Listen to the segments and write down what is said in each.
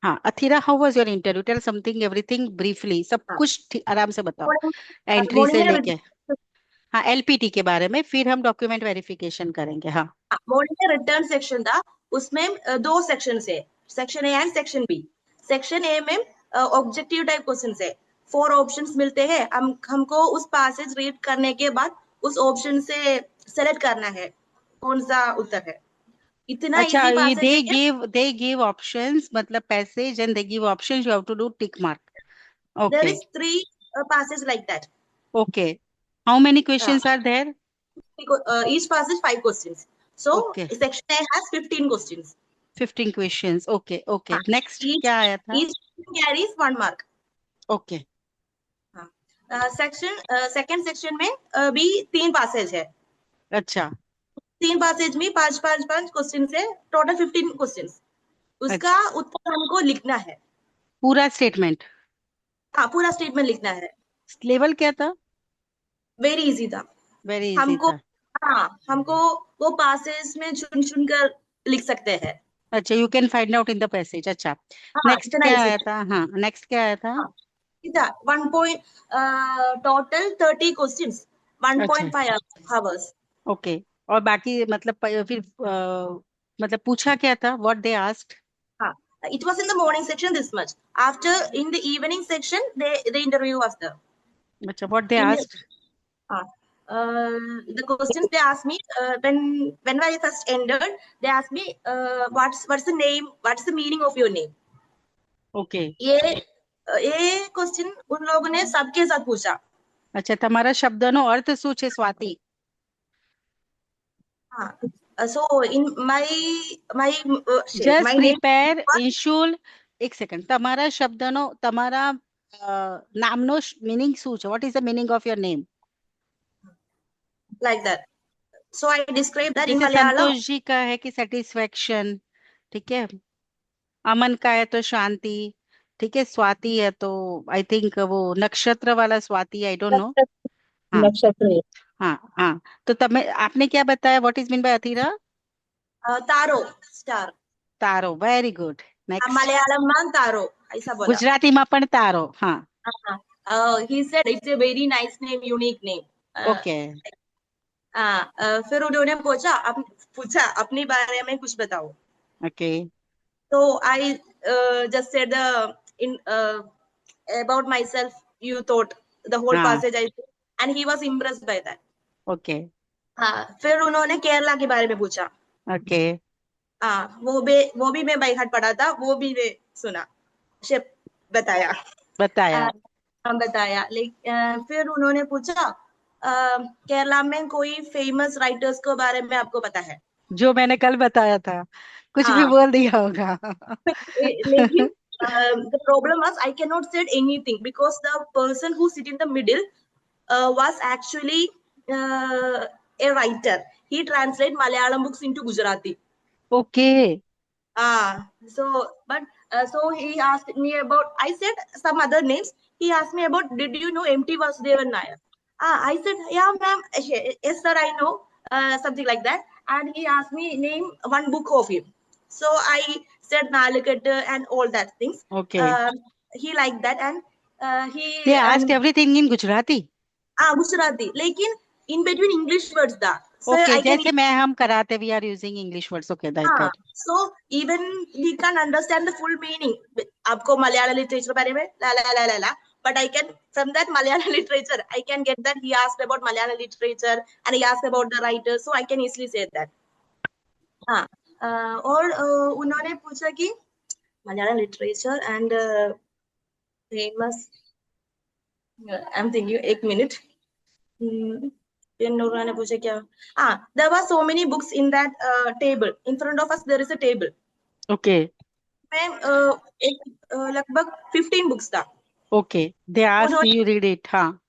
हाँ Athira, how was your interview? Tell something, everything briefly, सब हाँ, कुछ आराम से बताओ, मॉर्निंग एंट्री से मॉर्निंग लेके। में हाँ एलपीटी के बारे में, फिर हम डॉक्यूमेंट वेरिफिकेशन करेंगे। हाँ मॉर्निंग में रिटर्न सेक्शन था। उसमें दो सेक्शन है, section A and section B. Section A में ऑब्जेक्टिव टाइप क्वेश्चन है। 4 ऑप्शंस मिलते हैं, हमको उस पैसेज रीड करने के बाद उस ऑप्शन से सेलेक्ट करना है कौन सा उत्तर है। इतना अच्छा, इजी ये पैसेज है कि दे गिव ऑप्शंस, मतलब passage and they give options, you have to do tick mark. There okay is 3 passage like that. Okay, how many questions are there? Each passage 5 questions. So okay, section A has 15 questions. 15 questions, okay हाँ, okay, next each क्या आया था? each question carries 1 mark. Okay, हाँ, second section में भी 3 passage है। अच्छा 3 passage में 5 क्वेश्चन है, टोटल 15 क्वेश्चन। उसका अच्छा, उत्तर हमको लिखना है। पूरा स्टेटमेंट? हाँ, पूरा स्टेटमेंट लिखना है। लेवल क्या था? वेरी इजी था। वेरी इजी हमको था। हाँ, हमको वो पैसेज में चुन चुन कर लिख सकते हैं। अच्छा, you can find out in the passage. अच्छा, हाँ, नेक्स्ट इतना क्या इजी आया था। था? हाँ नेक्स्ट क्या आया था? हाँ, इतना 1 पॉइंट, टोटल 30 क्वेश्चंस, अच्छा 1.5 hours. ओके, और बाकी मतलब फिर मतलब पूछा क्या था? What they asked? हाँ, it was in the morning section this much. After in the evening section, the interview was there. अच्छा, what they In the asked? uh, the questions they asked me, when I first entered, they asked me, what's the name, what's the meaning of your name. Okay, ये question उन लोगों ने सबके साथ पूछा। अच्छा, તમારા શબ્દનો અર્થ શું છે સ્વાતિ? हाँ, so in just my name prepare was ઇન્શુલ, એક સેકન્ડ, તમારા શબ્દનો, તમારા નામનો મીનિંગ શું છે? What is the meaning of your name? like that. So I described that in जैसे Malayalam. संतोष जी का है कि सेटिस्फेक्शन, ठीक है, अमन का है तो शांति, ठीक है, स्वाति है तो आई थिंक वो नक्षत्र वाला स्वाति, आई डोंट नो। हाँ नक्षत्र। हाँ हाँ, तो तब मैं, आपने क्या बताया? What is mean by Athira? तारो, स्टार। तारो, वेरी गुड। नेक्स्ट। मलयालम में तारो, ऐसा बोला। ગુજરાતીમાં પણ તારો, हाँ। He said it's a very nice name, unique name. Okay फिर उन्होंने पूछा अपने बारे में कुछ बताओ। ओके, तो I just said in about myself. You thought the whole हाँ passage I said, and he was impressed by that. Okay हाँ, फिर उन्होंने केरला के बारे में पूछा। ओके, हाँ, वो भी मैं बाई हार्ट पढ़ा था, वो भी मैं सुना, से बताया। बताया। अ, हम बताया, लेकिन फिर उन्होंने पूछा केरला में कोई फेमस राइटर्स के बारे में आपको पता है? जो मैंने कल बताया था, कुछ भी हाँ, बोल दिया होगा। लेकिन the problem was I cannot said anything because the person who sit in the middle was actually a writer. He translate Malayalam books into Gujarati. Okay, So he asked me about. I said some other names. He asked me about. Did you know M.T. Vasudevan Nair? I said, yeah, ma'am. Yes, sir, I know. Something like that. And he asked me name one book of him. So I said Nalakattu and all that things. Okay, Uh, he liked that, and they he asked and everything in Gujarati? Gujarati. लेकिन in between English words था. So okay, I can. जैसे मैं हम कराते, we are using English words, okay that. So even we can understand the full meaning. आपको Malayalam literature बारे में ला ला ला ला ला, but I can from that Malayalam literature I can get that he asked about Malayalam literature and he asked about the writer, so I can easily say that. हाँ, और उन्होंने पूछा कि Malayalam literature and famous. I'm thinking एक minute. उन्होंने पूछा क्या? There were so many books in that table. In front of us there is a table. Okay में एक लगभग 15 बुक्स था। ओके, दे आस्क्ड उन्होंने यू रीड इट, हाँ।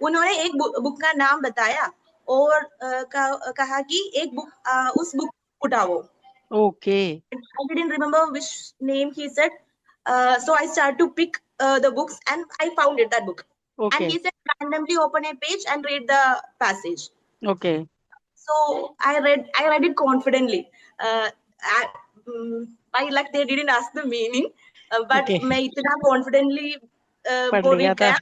उन्होंने एक बुक का नाम बताया और कहा कि एक बुक उस बुक उठाओ। Okay I didn't remember which name he said. So I started to pick the books and I found it, that book. And okay he said, randomly open a page and read the passage. Okay, So I read it confidently. Uh, by luck they didn't ask the meaning, but okay, मैं इतना confidently पढ़ वो लिया read था।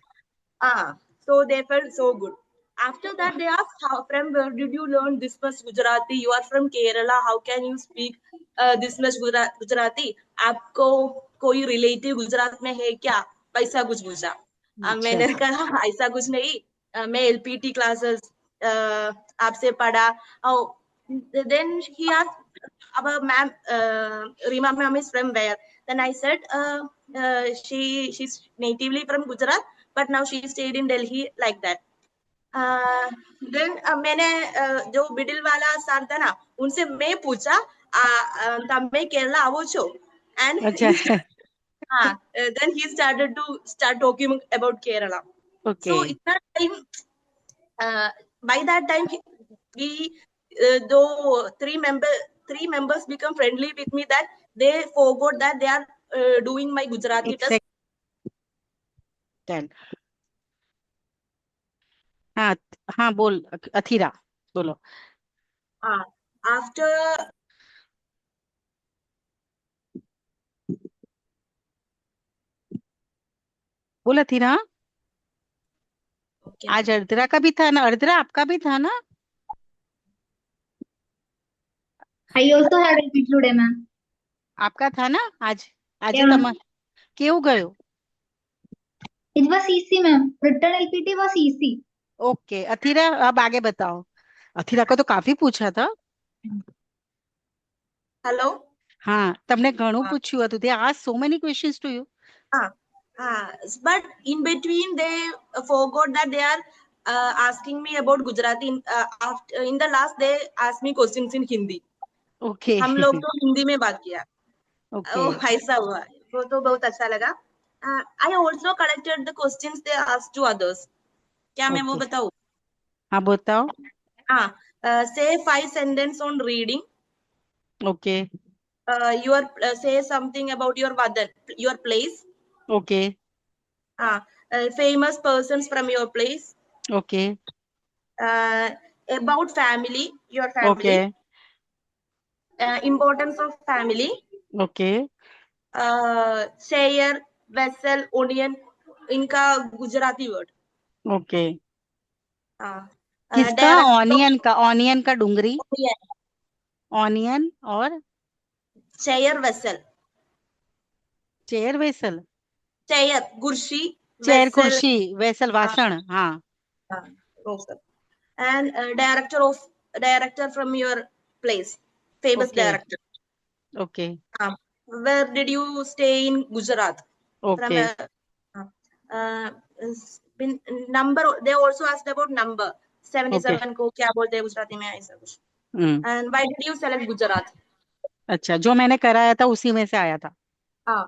गया. So they felt so good. After that, they asked, how, from where did you learn this much Gujarati? You are from Kerala. How can you speak this much Gujarati? आपको कोई relative Gujarat में है क्या? वैसा कुछ पूछा. अच्छा, मैंने कहा ऐसा कुछ नहीं. मैं एलपीटी क्लासेस आपसे पढ़ा. Oh, then he asked, our ma'am, Rima ma'am is from where? Then I said, she's natively from Gujarat, but now she stayed in Delhi, like that. Then मैंने जो मिडिल वाला सर था ना, उनसे मैं पूछा, तम्मे केरला आवो छो? एंड अच्छा, हाँ, then he started to start talking about Kerala. Okay, so इतना time, by that time we though three members become friendly with me, that they forgot that they are doing my Gujarati एक test. Second. हाँ, हाँ, बोल अथीरा, बोलो। After बोल अथीरा। okay, आज अर्द्रा का भी था ना? अर्द्रा आपका भी था ना? I also had LP today, ma'am. आपका था ना आज? आज Yeah, तम ma'am. क्यों गयो? It was easy, ma'am. Written LPT was easy. Okay Athira, अब आगे बताओ। अथीरा को तो काफी पूछा था। hello. હા, તમને ઘણું uh, પૂછ્યું હતું. They asked so many questions to you. uh, but in between they forgot that they are asking me about Gujarati. After in the last they asked me questions in Hindi. Okay, हम लोग तो हिंदी में बात किया. Okay, ऐसा हुआ. वो तो बहुत अच्छा लगा. I also collected the questions they asked to others. क्या मैं वो ओके, बताऊं? हाँ बताओ। Say 5 sentences on reading. Okay, Your say something about your mother, your place. Okay, Famous persons from your place. Okay, uh, about family, your okay, family, importance of family, okay. share, vessel, onion, इनका Gujarati word. Okay, किसका? Director onion का Dungri, of onion और chair vessel. Chair vessel, chair कुर्सी, chair vessel कुर्सी, vessel वासण, हाँ। and director from your place, famous okay, director. Okay, Where did you stay in Gujarat? From okay, uh, number. They also asked about number okay, 77 को क्या बोलते हैं गुजराती में, ऐसा कुछ. And why did you select Gujarat? अच्छा, जो मैंने कराया था उसी में से आया था। हाँ.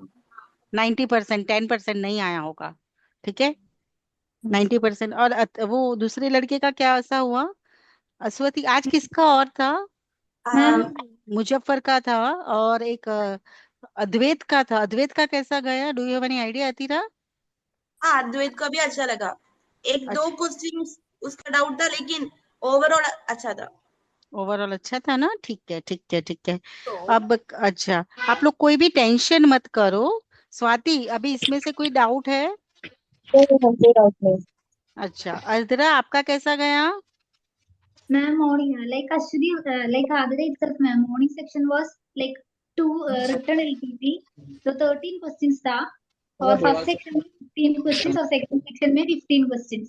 90%, 10% नहीं आया होगा। ठीक है, 90%। और वो दूसरे लड़के का क्या ऐसा हुआ? अश्वती, आज किसका और था? Ma'am, मुजफ्फर का था, और एक अद्वैत का था। अद्वैत का कैसा गया? Do you have any idea Athira? हाँ, द्वैत का भी अच्छा लगा. एक दो अच्छा, क्वेश्चन उसका डाउट था, लेकिन ओवरऑल अच्छा था. ओवरऑल अच्छा था ना? ठीक है, ठीक है, ठीक है। तो अब अच्छा, आप लोग कोई भी टेंशन मत करो। स्वाति, अभी इसमें से कोई डाउट है? कोई डाउट नहीं. अच्छा, अर्द्रा आपका कैसा गया? Ma'am, morning, like actually, like other day itself, ma'am, morning section was like two written LPT. So 13 questions था. और first section में 15 questions और second section में 15 questions.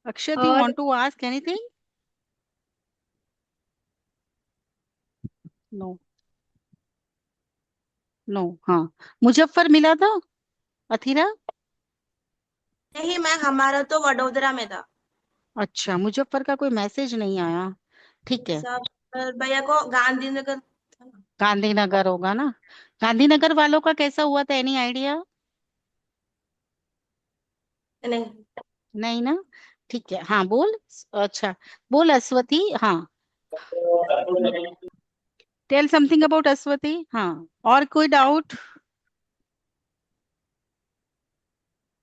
अक्षत, यू और want to ask anything? No, no, हाँ। मुजफ्फर मिला था अथीरा? नहीं, मैं हमारा तो वडोदरा में था. अच्छा, मुजफ्फर का कोई मैसेज नहीं आया। ठीक है, सब भैया को गांधीनगर था ना? गांधीनगर होगा ना? गांधीनगर वालों का कैसा हुआ था? Any idea? नहीं. नहीं ना? ठीक है, हाँ बोल। अच्छा, बोल अश्वती, हाँ। टेल समथिंग अबाउट अश्वती, हाँ। और कोई डाउट?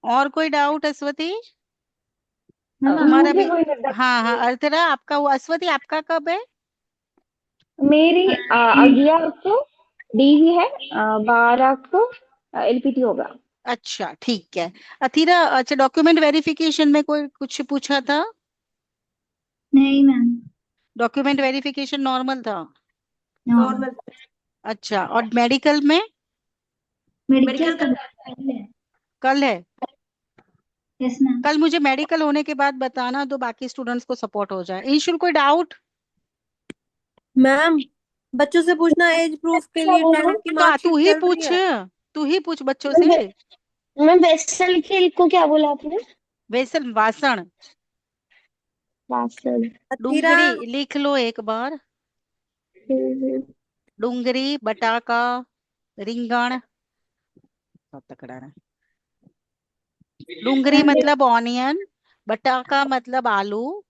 और कोई डाउट अश्वती? मैम तुम्हारा मुझे भी? कोई डाउट हाँ, हाँ, नहीं. अर्चना आपका हुआ। अश्वती आपका कब है? मेरी 11 को डीवी है, 12 को एलपीटी होगा। अच्छा ठीक है। अथीरा, अच्छा डॉक्यूमेंट वेरिफिकेशन में कोई कुछ पूछा था? नहीं मैम। डॉक्यूमेंट वेरिफिकेशन नॉर्मल था। हाँ। नॉर्मल। अच्छा, और मेडिकल में? मेडिकल मेडिकल कल है। कल है। Yes ma'am. कल मुझे मेडिकल होने के बाद बताना, तो बाकी स्टूडेंट्स को सपोर्ट हो जाए। ईशुल कोई डाउट? मैम बच्चों से पूछना एज प्रूफ के क्या लिए बोल रहे 10th हो? की तो तू मार्कशीट ही चल रही पूछ, है। तू ही पूछ बच्चों मैं से। मैं वेसल के को क्या बोला आपने? वेसल, वासण। वासल। अथीरा। डूंगरी लिख लो एक बार। हम्म, डूंगरी, बटाका, रिंगण। बहुत तकड़ा है। डूंगरी हम्म। मतलब ऑनियन, बटाका मतलब आलू,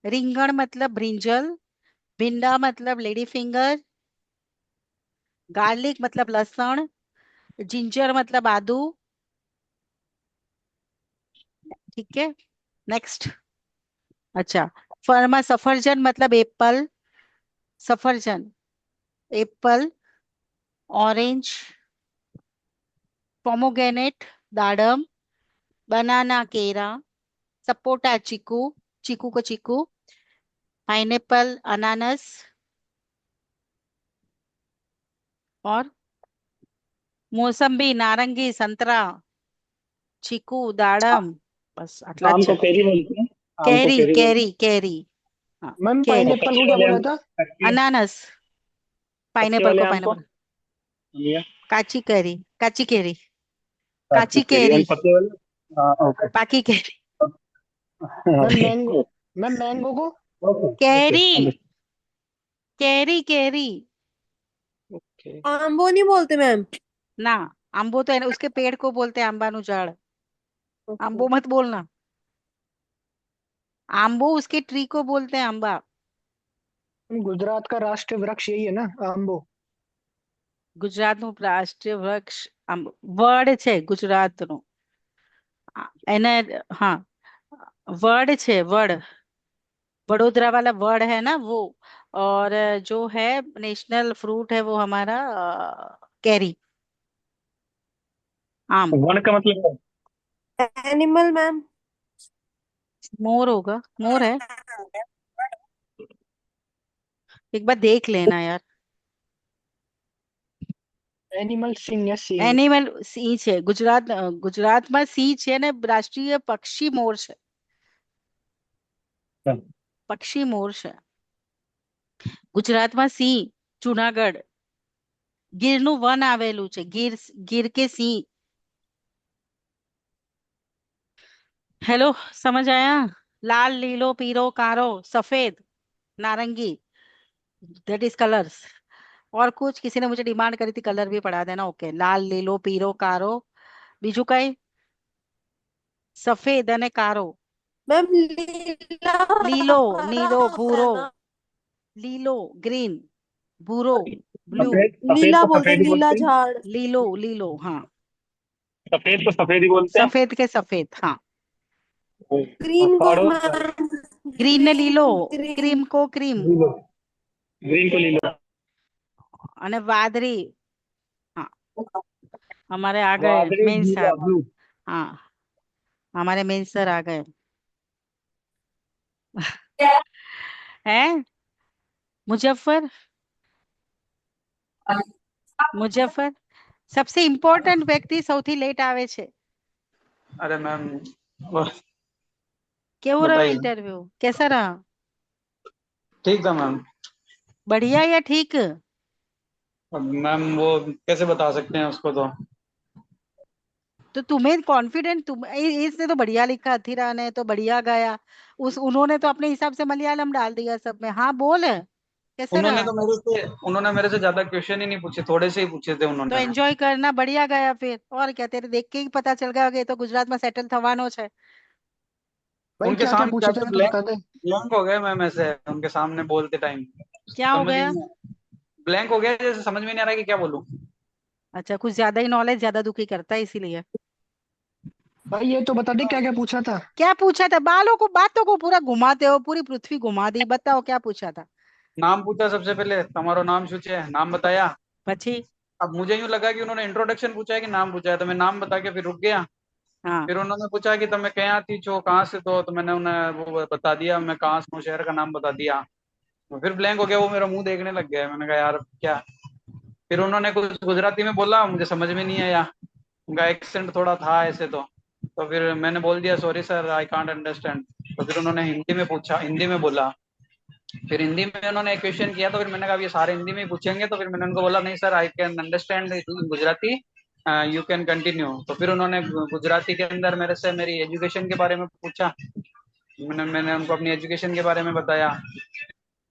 रिंगण मतलब ब्रिंजल, भिंडा मतलब लेडी फिंगर, गार्लिक मतलब लहसुन, जिंजर मतलब आदू। ठीक है, नेक्स्ट। अच्छा, फर्मा, सफरजन मतलब एप्पल, सफरजन, एप्पल, ऑरेंज, पोमोग्रेनेट, दाडम, बनाना केरा, सपोटा चीकू, चीकू को चीकू, पाइनएप्पल अनानास, और मौसम्बी, नारंगी, संतरा, चीकू, दाड़म। बस अटला आम को अच्छा। कैरी बोलते हैं। आम को कैरी, कैरी बोलते कैरी, कैरी। हाँ, मैम कैरी। हैं। पाइनएप्पल को पक्के क्या वाले बोला आम, था? अनानास। पक्के पाइनएप्पल वाले को आम को पाइनएप्पल। भैया। काची कैरी, काची कैरी, काची काची कैरी कैरी, एंड पक्के वाले। हाँ ओके। पाकी कैरी। Ma'am okay mango. Ma'am mango को? Okay okay. कैरी, कैरी, कैरी। ओके। आम्बो नहीं बोलते मैम। ना, आंबो तो है ना, उसके पेड़ को बोलते हैं आंबानु झाड़। ओके। आंबो मत बोलना। आंबो उसके ट्री को बोलते हैं आंबा। गुजरात का राष्ट्रीय वृक्ष यही है ना, आंबो? ગુજરાતનું રાષ્ટ્રીય વૃક્ષ આંબો. વડ છે ગુજરાતનું. એને, हाँ, वड છે वड, वडोदरा वाला वड है ना वो। और जो है नेशनल फ्रूट है वो हमारा कैरी, आम। वन का मतलब एनिमल मैम। मोर होगा, मोर है। एक बार देख लेना यार। एनिमल सिंह या सिंह? એનિમલ સિંહ છે ગુજરાત, ગુજરાતમાં સિંહ છે ને, રાષ્ટ્રીય પક્ષી મોર છે. क्या? પક્ષી મોર છે ગુજરાતમાં. સિંહ, જુનાગઢ, ગીરનું વન આવેલું છે, ગીર, ગીર के સિંહ. हेलो, समझ आया? लाल, नीलो, पीरो, कारो, सफेद, नारंगी, दैट इज कलर्स. और कुछ किसी ने मुझे डिमांड करी थी, कलर भी पढ़ा देना. ओके, लाल, नीलो, पीरो, कारो. बीजू कई? सफेद अने कारो. मैम लीला लीलो, हरा नीलो, होता है भूरो, ना। लीलो, ग्रीन, भूरो, ब्लू. सफेद, सफेद लीला को बोलते हैं, सफेद ही लीला बोलते हैं। झाड़। लीलो, लीलो, हाँ। सफेद को सफेद ही बोलते हैं। सफेद के सफेद, हाँ. और ग्रीन को काढ़ो, मैम ग्रीन ने लीलो, ग्रीन ग्रीन। क्रीम को क्रीम, लीलो, ग्रीन को लीलो। अने वादरी. हाँ, हमारे आ गए वादળી मेन नीला साहब. ब्लू। हाँ, हमारे मेन सर आ गए हैं. मुजफ्फर, मुजफ्फर सबसे इम्पोर्टન્ટ व्यक्ति સૌથી લેટ આવે છે. अरे मैम वो કેવો રહ્યો बताइए। इंटरव्यू? कैसा रहा? ठीक था मैम। बढ़िया या ठीक? अब मैम वो कैसे बता सकते हैं उसको तो। तो तुम्हें कॉन्फिडेंट, इसने तो बढ़िया लिखा, अथीरा ने तो बढ़िया गाया, उस उन्होंने तो अपने हिसाब से मलयालम डाल दिया सब में. हाँ बोल, कैसा रहा? उन्होंने मेरे से ज्यादा क्वेश्चन ही नहीं पूछे, थोड़े से ही पूछे थे तो उन्होंने। एंजॉय करना, बढ़िया गया फिर. और क्या, तेरे देख के ही पता चल गया कि ये तो गुजरात में सेटल थवानो है. भाई उनके क्या क्या सामने पूछे थे, जाके तो ब्लैंक बता दे। ब्लैंक हो गए मैम, ऐसे उनके सामने बोलते टाइम क्या हो समझ ही गया? नहीं। ब्लैंक हो गया, जैसे समझ में नहीं आ रहा कि क्या बोलूं। अच्छा, कुछ ज्यादा ही नॉलेज ज्यादा दुखी करता है इसीलिए. भाई ये तो बता दे क्या क्या पूछा था। क्या पूछा था? बालों को, बातों को पूरा घुमाते हो, पूरी पृथ्वी घुमा दी. बताओ क्या पूछा था? नाम पूछा सबसे पहले, तुम्हारो नाम શું છે नाम बताया। પછી अब मुझे यूं लगा कि उन्होंने इंट्रोडक्शन पूछा है कि नाम पूछा है, तो मैं नाम बता के फिर रुक गया। हाँ फिर उन्होंने पूछा कि तुम्हें क्या थी छो, कहाँ से, तो मैंने उन्हें वो बता दिया, मैं कहाँ से हूँ, शहर का नाम बता दिया। तो फिर ब्लैंक हो गया, वो मेरा मुंह देखने लग गया। मैंने कहा यार क्या। फिर उन्होंने कुछ गुजराती में बोला, मुझे समझ में नहीं आया, उनका एक्सेंट थोड़ा था ऐसे तो फिर मैंने बोल दिया sorry sir I can't understand. तो फिर उन्होंने हिंदी में पूछा, हिंदी में बोला। फिर हिंदी में उन्होंने एक क्वेश्चन किया, तो फिर मैंने कहा ये सारे हिंदी में ही पूछेंगे, तो फिर मैंने उनको बोला नहीं sir I can understand Gujarati, you can continue. तो फिर उन्होंने गुजराती के अंदर मेरे से मेरी एजुकेशन के बारे में पूछा। मैंने मैंने उनको अपनी एजुकेशन के बारे में बताया।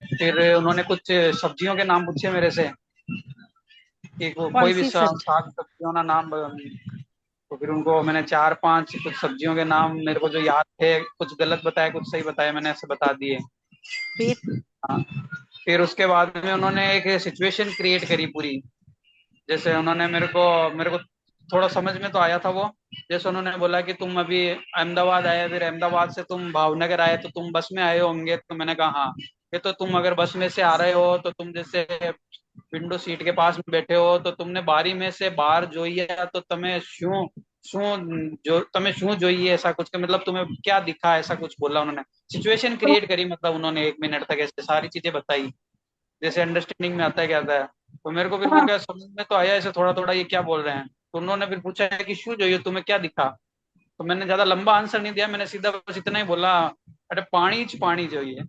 फिर उन्होंने कुछ सब्जियों के नाम पूछे मेरे से कि कौन कोई भी सी सब्जी? साग सब्जियों का नाम। तो फिर उनको मैंने चार पांच कुछ सब्जियों के नाम मेरे को जो याद थे, कुछ गलत बताए कुछ सही बताए, मैंने ऐसे बता दिए। फिर हाँ। फिर उसके बाद में उन्होंने एक सिचुएशन क्रिएट करी पूरी। जैसे उन्होंने मेरे को थोड़ा समझ में तो आया था वो। जैसे उन्होंने बोला कि तुम अभी अहमदाबाद आए, फिर अहमदाबाद से तुम भावनगर आए, तो तुम बस में आए होंगे। तो मैंने कहा हाँ। ये तो तुम अगर बस में से आ रहे हो तो तुम जैसे विंडो सीट के पास में बैठे हो, तो तुमने बारी में से बाहर જોઈએ तो तुम्हें शू शू जो तुम्हें शू જોઈએ ऐसा कुछ के मतलब तुम्हें क्या दिखा, ऐसा कुछ बोला उन्होंने। सिचुएशन क्रिएट करी, मतलब उन्होंने 1 मिनट तक ऐसे सारी चीजें बताई, जैसे अंडरस्टैंडिंग में आता है क्या आता है। तो मेरे को फिर हाँ। क्या समझ में तो आया ऐसे थोड़ा थोड़ा ये क्या बोल रहे हैं। तो उन्होंने फिर पूछा है कि शू જોઈએ तुम्हें क्या दिखा। तो मैंने ज्यादा लंबा आंसर नहीं दिया, मैंने सीधा बस इतना ही बोला, अरे पानी चाहिए।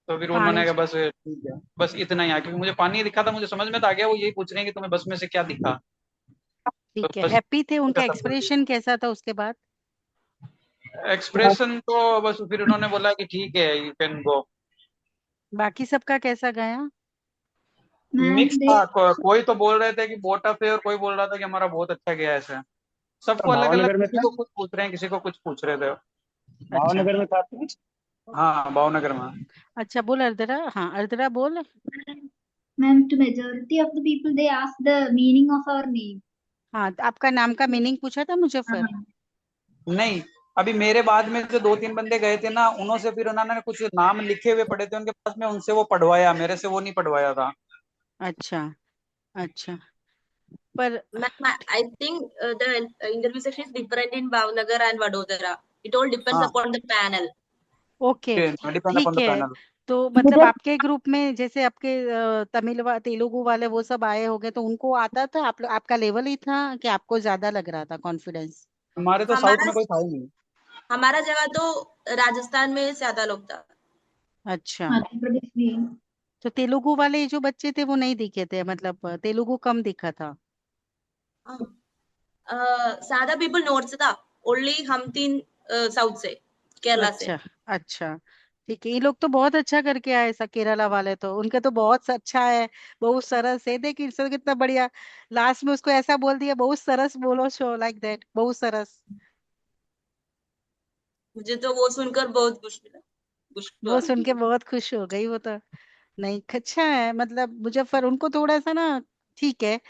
तो फिर उन्होंने पानी? कहा बस ठीक है, बस इतना ही है, क्योंकि मुझे पानी दिखा था, मुझे समझ में तो आ गया वो यही पूछ रहे हैं कि तुम्हें बस में से क्या दिखा। तो ठीक है, बस हैप्पी थे? उनका एक्सप्रेशन कैसा था उसके बाद? एक्सप्रेशन तो बस फिर उन्होंने बोला कि ठीक है यू कैन गो। बाकी सबका कैसा गया? मैम मिक्स दे था, कोई तो बोल रहे थे कि बहुत टफ है, और कोई बोल रहा था कि हमारा बहुत अच्छा गया ऐसे। तो सबको अलग अलग, भावनगर में किसी था। को कुछ पूछ रहे हैं, किसी को कुछ पूछ रहे थे। अच्छा। भावनगर में था कुछ। हाँ भावनगर में। अच्छा बोल अर्द्रा, हाँ अर्द्रा बोल। ma'am, to majority of the people they ask the meaning of our name. हाँ, तो आपका नाम का मीनिंग पूछा था मुजफ्फर? हाँ, नहीं, अभी मेरे बाद में जो 2-3 बंदे गए थे ना, उन्होंने से फिर उन्होंने कुछ नाम लिखे हुए पड़े थे उनके पास में, उनसे वो पढ़वाया, मेरे से वो नहीं पढ़वाया था। अच्छा। अच्छा। पर Ma'am, I think the interview section is different in Bhavnagar and Vadodara. It all depends हाँ, upon the panel. Okay, depend upon ठीक द है। पैनल। तो मतलब मुझे आपके ग्रुप में जैसे आपके तेलुगु वाले वो सब आए होंगे, तो उनको आता था? आपका लेवल ही था कि आपको ज्यादा लग रहा था कॉन्फिडेंस? हमारे तो साउथ हमारा में कोई था ही नहीं। हमारा जगह तो राजस्थान में ज्यादा लोग था। अच्छा। मध्य प्रदेश भी। तो तेलुगु वाले जो बच्चे थे वो नहीं दिखे थे, मतलब तेलुगु कम दिखा था? ज्यादा पीपल नॉर्थ से था, ओनली हम तीन साउथ से, केरला से। अच्छा। अच्छा, ठीक है। ये लोग तो बहुत अच्छा करके आए, ऐसा केरला वाले तो उनके तो बहुत अच्छा है। बहुत सरस है, देखिए सर कितना बढ़िया। लास्ट में उसको ऐसा बोल दिया, बहुत सरस बोलो शो, लाइक दैट, बहुत सरस। मुझे तो वो सुनकर बहुत खुश मिला, खुश हुआ। वो सुन के बहुत खुश हो गई वो तो। नहीं, अच्छा है, मतलब मुजफ्फर उनको थोड़ा सा ना, ठीक है,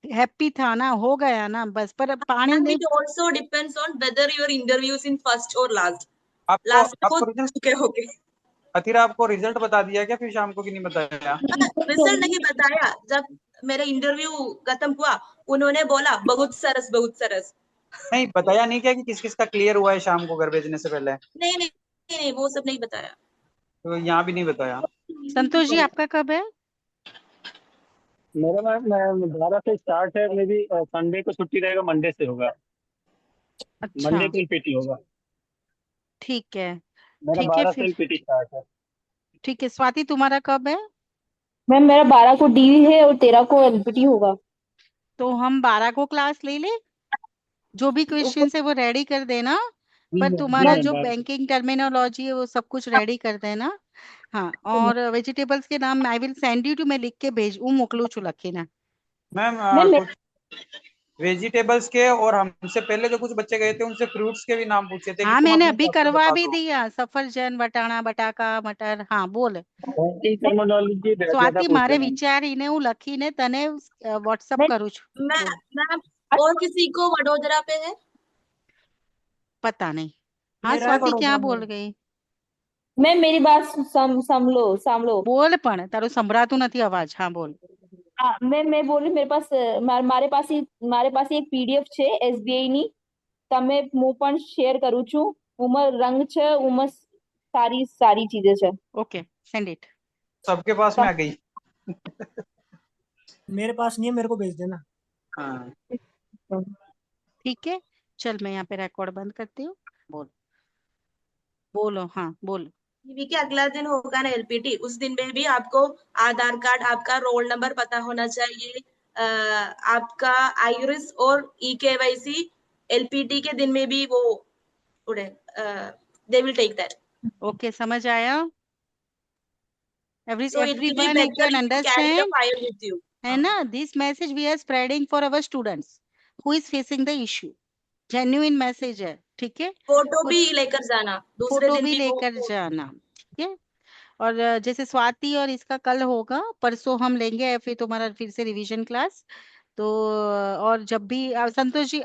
हैप्पी था ना, हो गया ना बस, पर पानी And नहीं। it also depends on whether your interview is in first or last. आपको लास्ट में आपको बहुत रिजल्ट, चुके होगे। अतीरा आपको रिजल्ट बता दिया क्या फिर शाम को कि नहीं बताया? रिजल्ट नहीं बताया, जब मेरा इंटरव्यू खत्म हुआ उन्होंने बोला बहुत सरस बहुत सरस। नहीं बताया नहीं क्या कि किस किस का क्लियर हुआ है शाम को घर भेजने से पहले? नहीं नहीं नहीं, वो सब नहीं बताया। तो यहाँ भी नहीं बताया। संतोष जी आपका कब है? मेरा मैं 12 से स्टार्ट है, मे बी संडे को छुट्टी रहेगा, मंडे से होगा। अच्छा, मंडे को पीटी होगा। ठीक है। मेरा ठीक है 12 फिर। से पीटी स्टार्ट है। ठीक है, स्वाति तुम्हारा कब है? मैम मेरा 12 को डीवी है और 13 को एलपीटी होगा। तो हम 12 को क्लास ले ले, जो भी क्वेश्चन है वो रेडी कर देना। पर जी तुम्हारा मैम जो 12। बैंकिंग टर्मिनोलॉजी है वो सब कुछ रेडी कर देना। हाँ, और वेजिटेबल्स के नाम I will send you too, मैं लिख के भेज मोकलू छु लखी ना। मैम मैम कुछ वेजिटेबल्स के, और हमसे पहले जो कुछ बच्चे गए थे उनसे फ्रूट्स के भी नाम पूछे थे कि हाँ, तुम मैंने अपने अभी हिसाब से करवा बता भी दो। दिया, सफरजन, बटाना, बटाका, मटर, हाँ बोल। बैंकिंग टर्मिनोलॉजी ज्यादा स्वाति पूछ मारे रहे हैं। विचारीने હું લખીને તને व्हाट्सअप मैम करूँ છું। मैं बोल। मैम और किसी को वडोदरा पे है? पता नहीं। हाँ मेरा है स्वाति क्या बड़ौदा में। बोल गई? મેમ मेरी बात સાંભળો બોલ પણ તારું સંભળાતું નથી અવાજ. હા બોલ. હા મેં બોલ્યું મારે પાસે એક પીડીએફ છે એસબીઆઈ ની, તમે હું પણ શેર કરું છું. ઉમર રંગ છે, ઉમર સારી ચીજે છે. Okay send it. सबके पास में आ गई। मेरे पास नहीं है, मेरे को भेज देना। हाँ ठीक है चल मैं यहाँ पे रिकॉर्ड बंद करती हूँ. बोल बोलो. हाँ बोल. टीवी के अगला दिन होगा ना एलपीटी, उस दिन में भी आपको आधार कार्ड, आपका रोल नंबर पता होना चाहिए, आपका आईरिस और ई-केवाईसी एलपीटी के दिन में भी वो they will take that. Okay समझ आया. So it will be Everyone better can if you carry the understand. file with you. है ना. This message we are spreading for our students who is facing the issue. Genuine message है. ठीक है. Photo भी कुछ लेकर जाना, दूसरे फोटो दिन भी भी वो लेकर जाना. ठीक है. और जैसे स्वाति और इसका कल होगा, परसों हम लेंगे फिर तुम्हारा फिर से रिवीजन क्लास. तो और जब भी संतोष जी